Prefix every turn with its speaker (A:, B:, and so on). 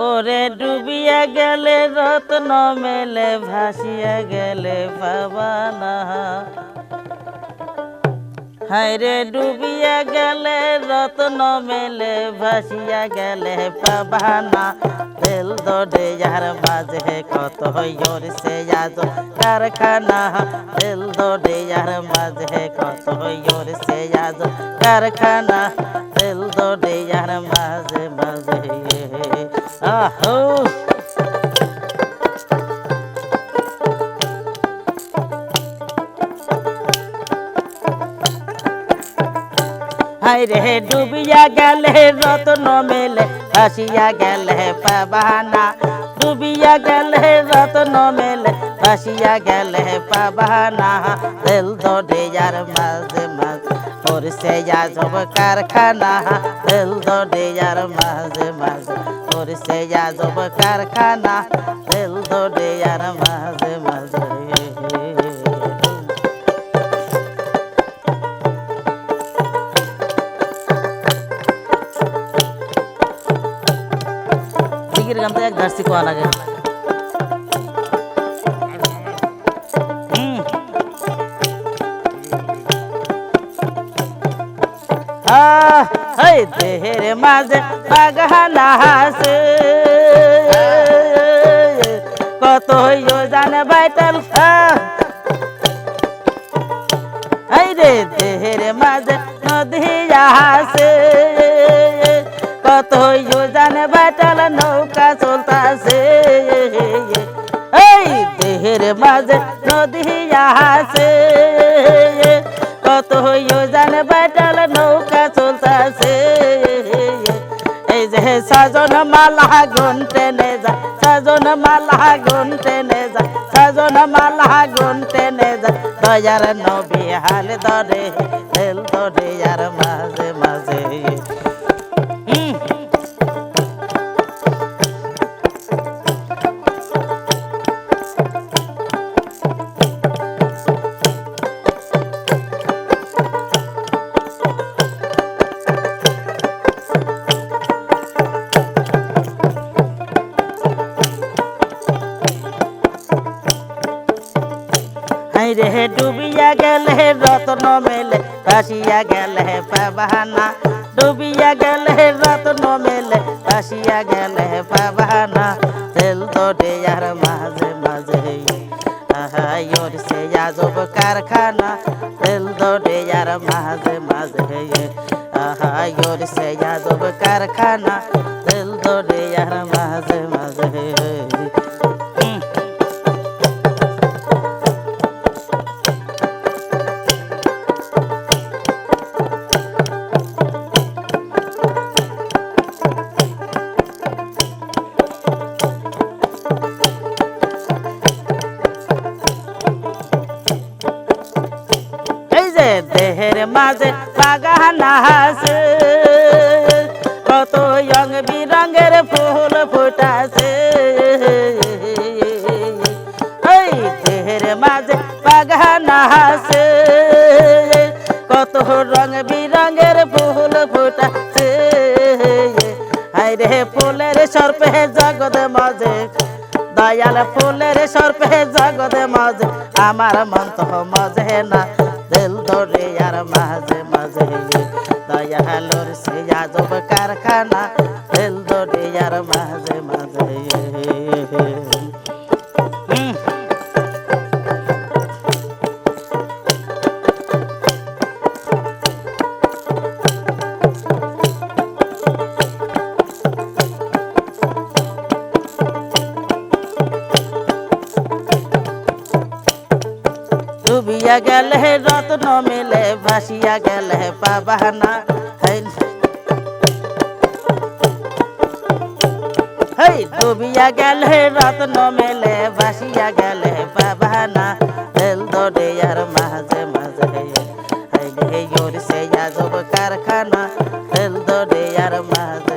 A: ওরে ডুবিয়া গেলে রত্ন মেলে ভাসিয়া গেলে পাবানা হায়রে ডুবিয়া গেলে রত্ন মেলে ভাসিয়া গেলে পাবানা তেল দরে যার মাঝে কত সে আজ কারখানা তেল দরে যার মাঝে কত সে আজ কারখানা তেল দরে যার মাঝে মাঝে আহো হায়রে ডুবিয়া গেলে রত্ন মেলে ভাসিয়া গেলে পাবানা ডুবিয়া গেলে রত্ন মেলে ভাসিয়া গেলে পাবানা তেল দরে যার মাঝে মাঝে ওর সে আজব কারখানা তেল দরে যার মাঝে মাঝে ওর সে আজব কারখানা তেল দরে যার মাঝে মাঝে গান তো এক ধারসি কোয়া লাগে দেহের মাঝে বাগানা হাসে কত জানে বাইটাল রে দেহের মাঝে নদী হাসে কত জানে বাইটাল নৌকা চলতাছে এই দেহের মাঝে নদী হাসে কত জানে বাইটাল নৌকা চলতাছে এই যে সাজন মালা গুন টেনে যায় সাজন মালা গুন টেনে যায় সাজন মালা গুন টেনে যায় দয়ার নবী হাল ধরে তেল ধরে আর মাঝে মাঝে রে ডুবিয়া গেলে রত্ন মেলে ভাসিয়া গেলে পাবানা ডুবিয়া গেলে রত্ন মেলে ভাসিয়া গেলে পাবানা তেল দরে আর মাঝে মাঝে ওর সে আজব কারখানা তেল দরে আর মাঝে মাঝে ওর সে আজব কারখানা তেল দরে আর মাঝে মাঝে দেহের মাঝে বাগানা হাসে কত রং বিরঙের ফুল ফুটাছে এই দেহের মাঝে বাগানা হাসে কত রং বিরঙের ফুল ফুটাছে হায়রে ফুলের সর্পে জগৎ মাঝে দয়াল ফুলের সর্পে জগৎ মাঝে আমার মন তো মজে না তেল ধরে আর মাঝে মাঝে দয়ালোর সে আজব কারখানা তেল ধরে আর মাঝে মাঝে ডুবিয়া গেলে রত্ন মেলে ভাসিয়া গেলে পাবানা ডুবিয়া গেলে রত্ন মেলে ভাসিয়া গেলে পাবানা তেল দরে আর মাঝে মাঝে ওর সে আজব কারখানা তেল দরে আর মাঝে